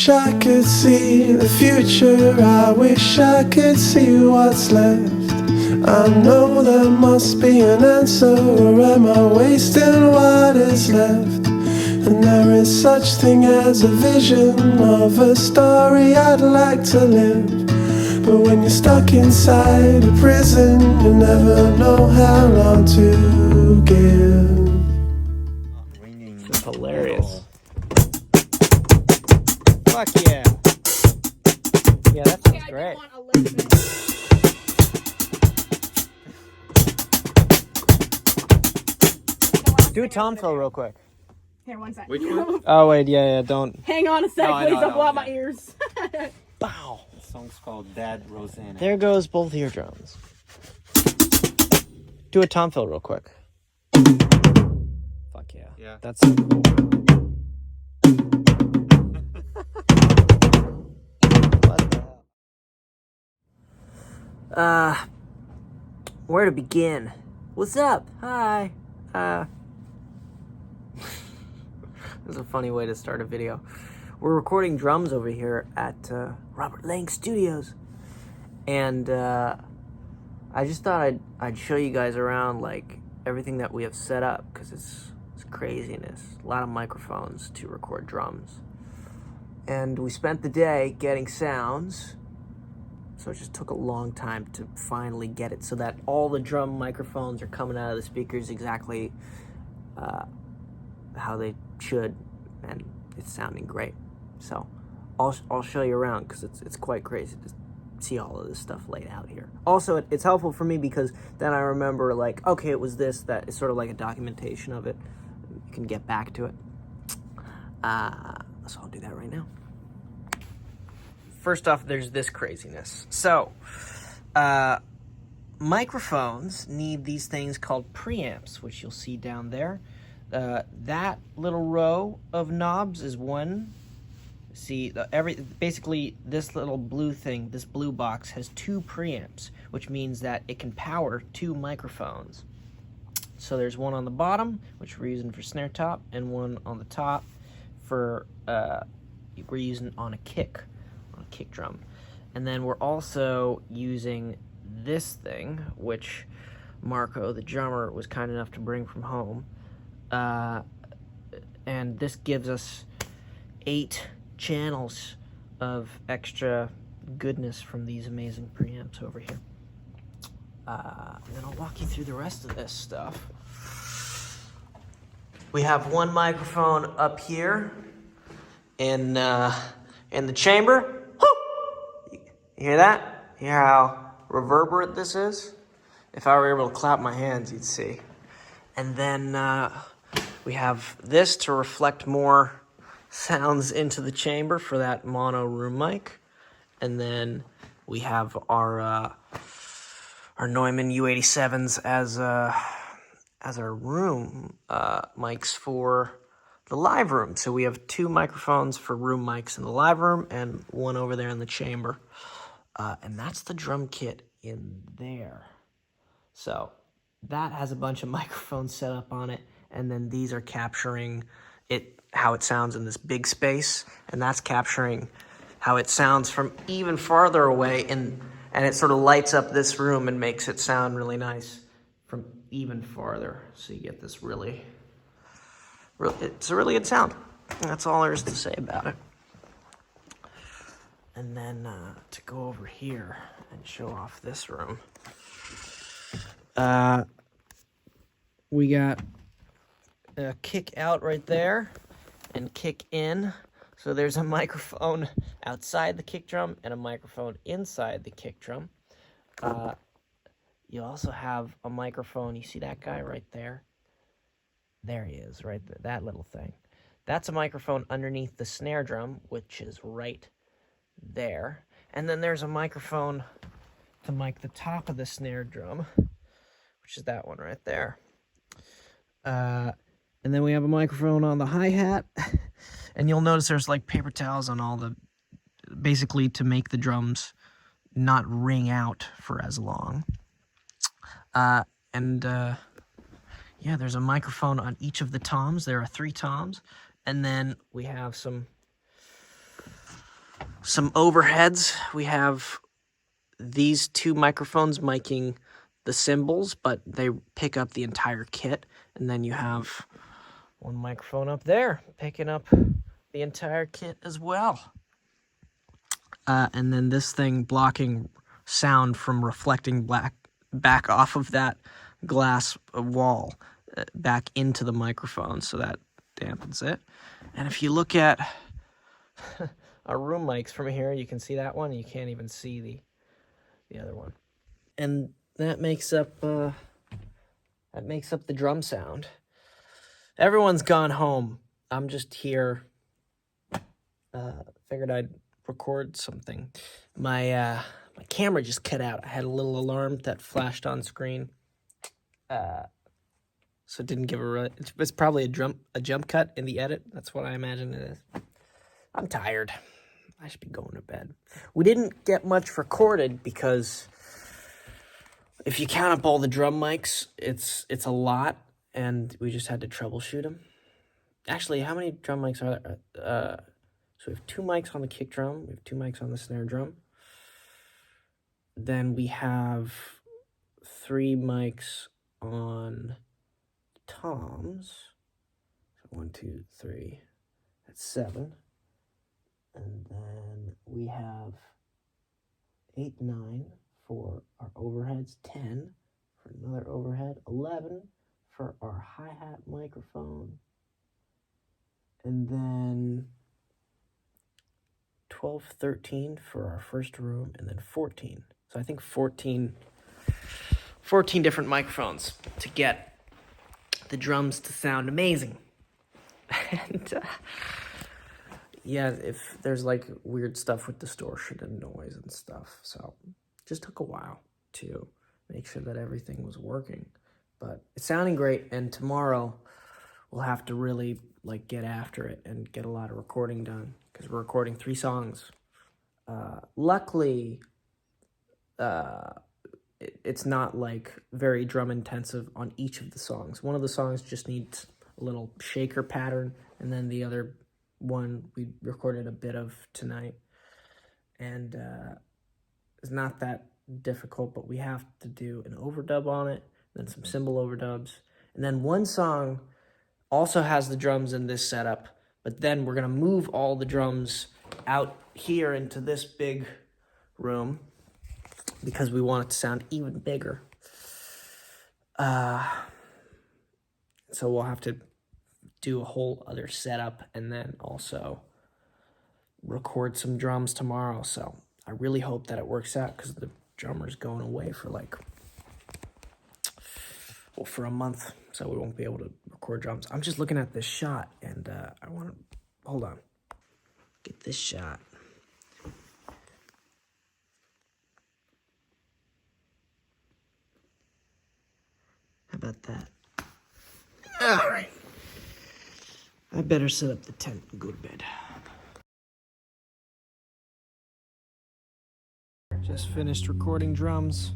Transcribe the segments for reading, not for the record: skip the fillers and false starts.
wish I could see the future, I wish I could see what's left. I know there must be an answer, or am I wasting what is left? And there is such thing as a vision of a story I'd like to live. But when you're stuck inside a prison, you never know how long to give. It's hilarious. Fuck yeah. Yeah, that sounds great. Do a tom fill real quick. Here, one sec. Which one? Oh, wait, yeah, don't. Hang on a sec, please. Don't blow out my ears. Bow. The song's called Dad Rosanna. There goes both eardrums. Do a tom fill real quick. Fuck yeah. Yeah. That's so cool. What the hell? Where to begin? What's up? Hi. This is a funny way to start a video. We're recording drums over here at Robert Lang Studios, and I just thought I'd show you guys around like everything that we have set up, because it's craziness. A lot of microphones to record drums, and we spent the day getting sounds. So it just took a long time to finally get it so that all the drum microphones are coming out of the speakers exactly how they should, and it's sounding great. So I'll show you around, because it's quite crazy to see all of this stuff laid out here. Also, it's helpful for me because then I remember, like, okay, it was this, that is sort of like a documentation of it. You can get back to it. So I'll do that right now. First off, there's this craziness. So, microphones need these things called preamps, which you'll see down there. That little row of knobs is one. See, basically this little blue thing, this blue box, has two preamps, which means that it can power two microphones. So there's one on the bottom, which we're using for snare top, and one on the top for we're using on a kick drum. And then we're also using this thing, which Marco, the drummer, was kind enough to bring from home. And this gives us 8 channels of extra goodness from these amazing preamps over here. And then I'll walk you through the rest of this stuff. We have one microphone up here in the chamber. You hear that? You hear how reverberant this is? If I were able to clap my hands, you'd see. And then we have this to reflect more sounds into the chamber for that mono room mic. And then we have our Neumann U87s as our room mics for the live room. So we have 2 microphones for room mics in the live room and one over there in the chamber. And that's the drum kit in there. So that has a bunch of microphones set up on it, and then these are capturing it, how it sounds in this big space, and that's capturing how it sounds from even farther away, and it sort of lights up this room and makes it sound really nice from even farther. So you get this it's a really good sound. That's all there is to say about it. And then to go over here and show off this room, we got a kick out right there and kick in. So there's a microphone outside the kick drum and a microphone inside the kick drum. You also have a microphone. You see that guy right there? There he is, right there, that little thing. That's a microphone underneath the snare drum, which is right there. And then there's a microphone to mic the top of the snare drum, which is that one right there. And then we have a microphone on the hi-hat. And you'll notice there's like paper towels on all the, basically to make the drums not ring out for as long. Yeah, there's a microphone on each of the toms. There are 3 toms. And then we have some some overheads. We have these two microphones miking the cymbals, but they pick up the entire kit. And then you have one microphone up there picking up the entire kit as well. And then this thing blocking sound from reflecting back off of that glass wall back into the microphone, so that dampens it. And if you look at our room mics from here, you can see that one. You can't even see the other one. And that makes up the drum sound. Everyone's gone home. I'm just here. Figured I'd record something. My camera just cut out. I had a little alarm that flashed on screen. So it didn't give it's probably a jump cut in the edit. That's what I imagine it is. I'm tired. I should be going to bed. We didn't get much recorded because if you count up all the drum mics, it's a lot, and we just had to troubleshoot them. Actually, how many drum mics are there? So we have 2 mics on the kick drum. We have 2 mics on the snare drum. Then we have 3 mics on toms. So 1, 2, 3. That's 7. And then we have 8, 9 for our overheads, 10 for another overhead, 11 for our hi-hat microphone, and then 12, 13 for our first room, and then 14. So I think 14 different microphones to get the drums to sound amazing. And yeah, if there's like weird stuff with distortion and noise and stuff, so just took a while to make sure that everything was working. But it's sounding great, and tomorrow we'll have to really like get after it and get a lot of recording done, because we're recording 3 songs. Luckily, it's not like very drum intensive on each of the songs. One of the songs just needs a little shaker pattern, and then the other one we recorded a bit of tonight, and it's not that difficult, but we have to do an overdub on it, then some cymbal overdubs, and then one song also has the drums in this setup, but then we're gonna move all the drums out here into this big room because we want it to sound even bigger. So we'll have to do a whole other setup and then also record some drums tomorrow. So I really hope that it works out, because the drummer's going away for for a month, so we won't be able to record drums. I'm just looking at this shot, and I want to, hold on, get this shot. How about that? All right. I better set up the tent and go to bed. Just finished recording drums.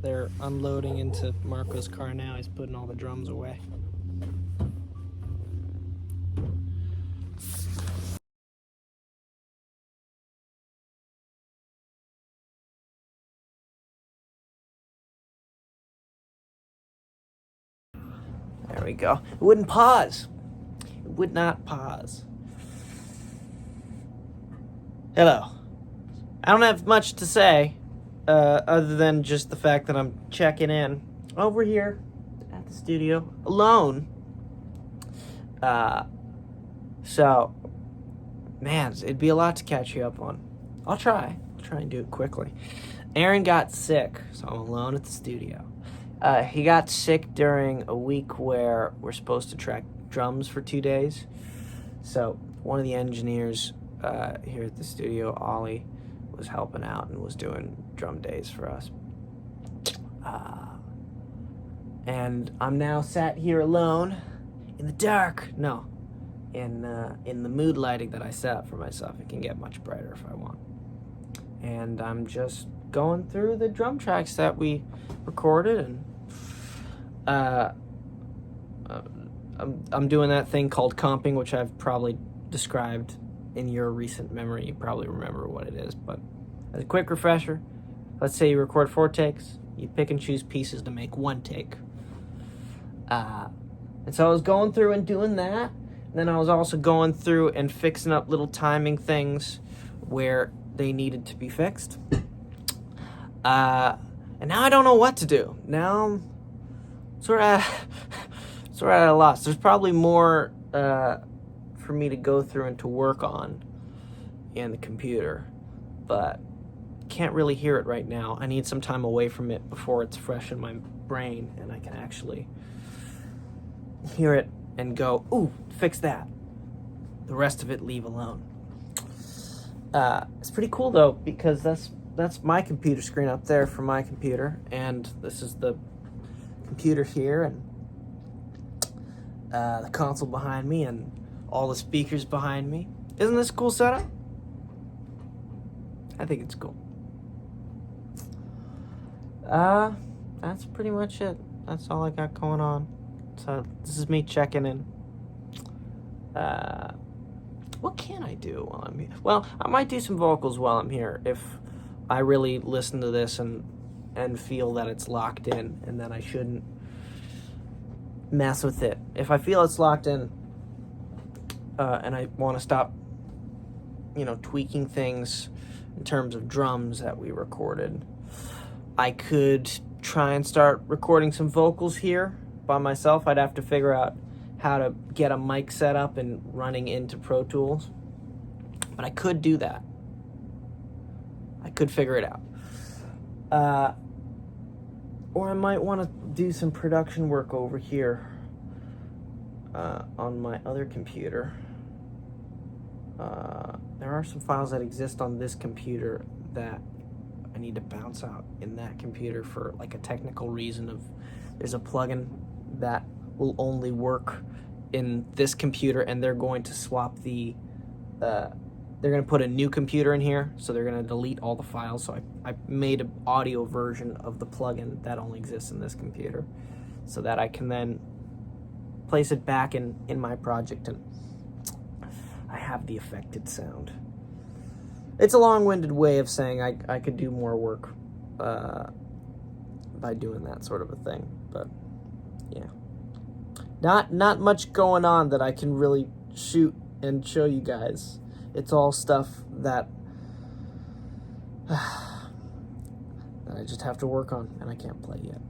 They're unloading into Marco's car now. He's putting all the drums away. There we go. It wouldn't pause. It would not pause. Hello. I don't have much to say, other than just the fact that I'm checking in over here at the studio alone. So, man, it'd be a lot to catch you up on. I'll try and do it quickly. Aaron got sick, so I'm alone at the studio. He got sick during a week where we're supposed to track drums for 2 days. So one of the engineers here at the studio, Ollie, was helping out and was doing drum days for us. And I'm now sat here alone in the dark. No, in the mood lighting that I set up for myself. It can get much brighter if I want. And I'm just going through the drum tracks that we recorded, and I'm doing that thing called comping, which I've probably described in your recent memory, you probably remember what it is. But as a quick refresher, let's say you record 4 takes. You pick and choose pieces to make 1 take. And so I was going through and doing that. And then I was also going through and fixing up little timing things where they needed to be fixed. And now I don't know what to do. Now I'm sort of at a loss. There's probably more for me to go through and to work on in the computer, but can't really hear it right now. I need some time away from it before it's fresh in my brain and I can actually hear it and go, ooh, fix that. The rest of it leave alone. It's pretty cool though, because that's my computer screen up there for my computer, and this is the computer here, and the console behind me, and all the speakers behind me. Isn't this a cool setup? I think it's cool. That's pretty much it. That's all I got going on. So this is me checking in. What can I do while I'm here? Well, I might do some vocals while I'm here if I really listen to this and feel that it's locked in, and then I shouldn't mess with it. If I feel it's locked in and I want to stop, tweaking things in terms of drums that we recorded, I could try and start recording some vocals here by myself. I'd have to figure out how to get a mic set up and running into Pro Tools, but I could do that. I could figure it out. Or I might want to do some production work over here on my other computer. There are some files that exist on this computer that I need to bounce out in that computer for like a technical reason of there's a plugin that will only work in this computer, and they're going to swap the they're going to put a new computer in here, so they're going to delete all the files. So I made an audio version of the plugin that only exists in this computer so that I can then place it back in my project and I have the affected sound. It's a long-winded way of saying I could do more work by doing that sort of a thing, but yeah. Not much going on that I can really shoot and show you guys. It's all stuff that I just have to work on, and I can't play yet.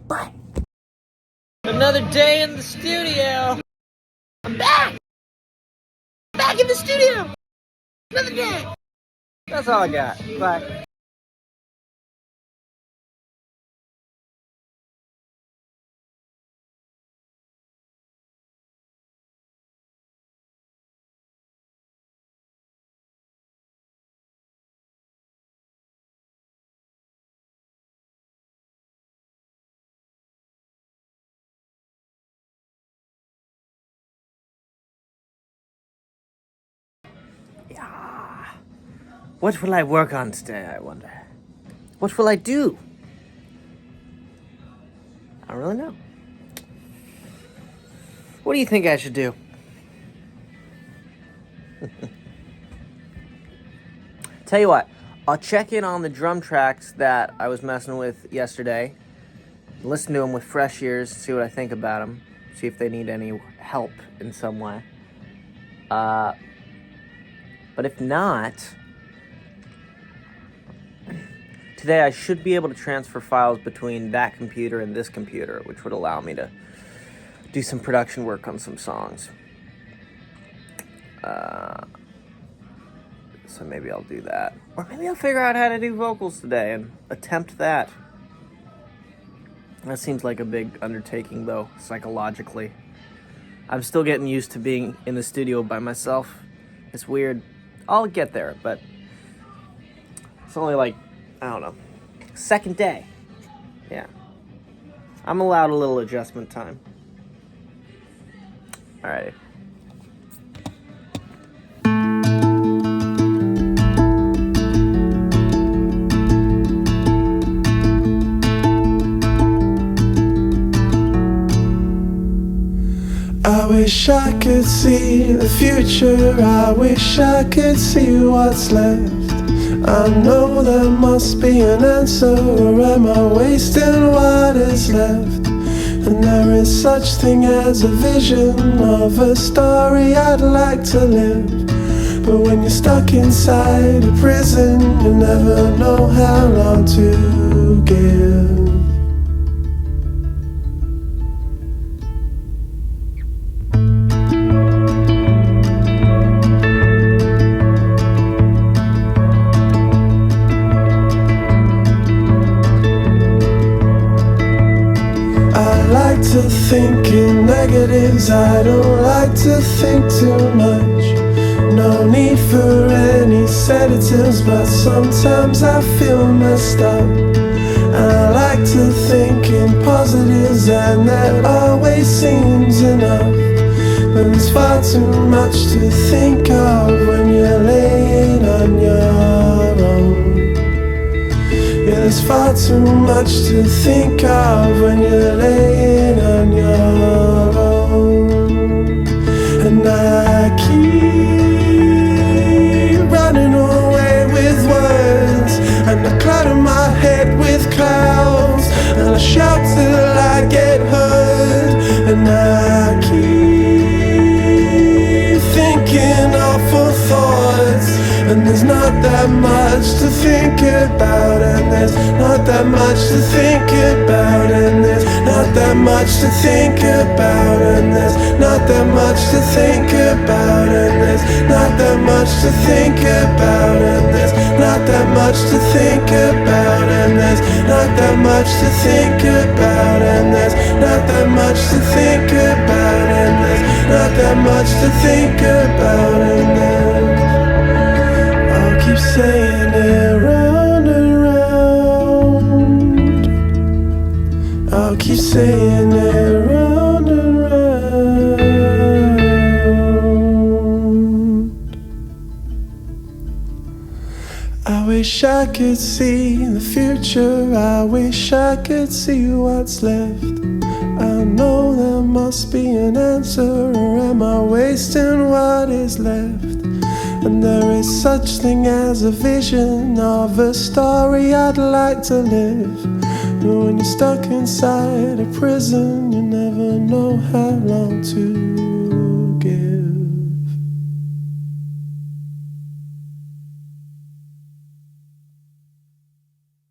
Bye. Another day in the studio. I'm back. Back in the studio. Another day. That's all I got. Bye. Yeah. What will I work on today, I wonder? What will I do? I don't really know. What do you think I should do? Tell you what, I'll check in on the drum tracks that I was messing with yesterday, listen to them with fresh ears, see what I think about them, see if they need any help in some way. But if not, today I should be able to transfer files between that computer and this computer, which would allow me to do some production work on some songs. So maybe I'll do that. Or maybe I'll figure out how to do vocals today and attempt that. That seems like a big undertaking, though, psychologically. I'm still getting used to being in the studio by myself. It's weird. I'll get there, but it's only like, I don't know, second day. Yeah. I'm allowed a little adjustment time. Alrighty. I wish I could see the future, I wish I could see what's left. I know there must be an answer, or am I wasting what is left? And there is such thing as a vision of a story I'd like to live. But when you're stuck inside a prison, you never know how long to give. To think in negatives, I don't like to think too much. No need for any sedatives, but sometimes I feel messed up. I like to think in positives, and that always seems enough. But there's far too much to think of when you're laying on your own. Yeah, there's far too much to think of when you're laying on your own. And I keep running away with words, and I clutter my head with clouds, and I shout till I get heard. And I keep thinking awful thoughts, and there's not that much to think about, and there's not that much to think about, and there's not that much to think about, and there's not that much to think about, and there's not that much to think about, and there's not that much to think about, and there's not that much to think about, and there's not that much to think about, and there's not that much to think about, and there's keep saying it round and round. I'll keep saying it round and round. I wish I could see the future, I wish I could see what's left. I know there must be an answer, or am I wasting what is left? And there is such thing as a vision of a story I'd like to live. But when you're stuck inside a prison, you never know how long to